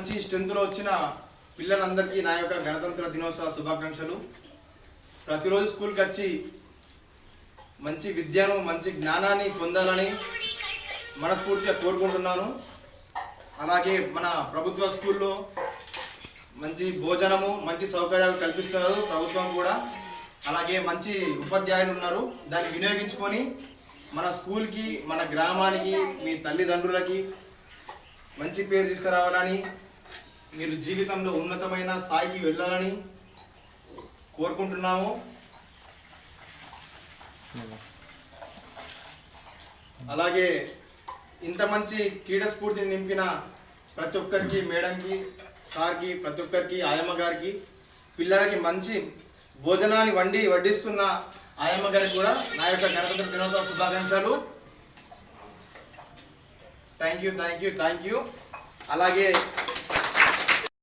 మంచి స్ట్రెంత్లో వచ్చిన పిల్లలందరికీ నా యొక్క గణతంత్ర దినోత్సవ శుభాకాంక్షలు. ప్రతిరోజు స్కూల్కి వచ్చి మంచి విద్యను మంచి జ్ఞానాన్ని పొందాలని మనస్ఫూర్తిగా కోరుకుంటున్నాను. అలాగే మన ప్రభుత్వ స్కూల్లో మంచి భోజనము మంచి సౌకర్యాలు కల్పిస్తున్నారు ప్రభుత్వం కూడా. అలాగే మంచి ఉపాధ్యాయులు ఉన్నారు. దాన్ని వినియోగించుకొని మన స్కూల్కి మన గ్రామానికి మీ తల్లిదండ్రులకి మంచి పేరు తీసుకురావాలని, మీరు జీవితంలో ఉన్నతమైన స్థాయికి వెళ్ళాలని కోరుకుంటున్నాము. అలాగే ఇంత మంచి క్రీడా స్ఫూర్తిని నింపిన ప్రతి ఒక్కరికి, మేడంకి, సార్కి, ప్రతి ఒక్కరికి, ఆయమ్మ గారికి, పిల్లలకి మంచి భోజనాన్ని వడ్డిస్తున్న ఆయమ్మ గారికి కూడా నా యొక్క గణతంత్ర దినోత్సవ శుభాకాంక్షలు. Thank you. అలాగే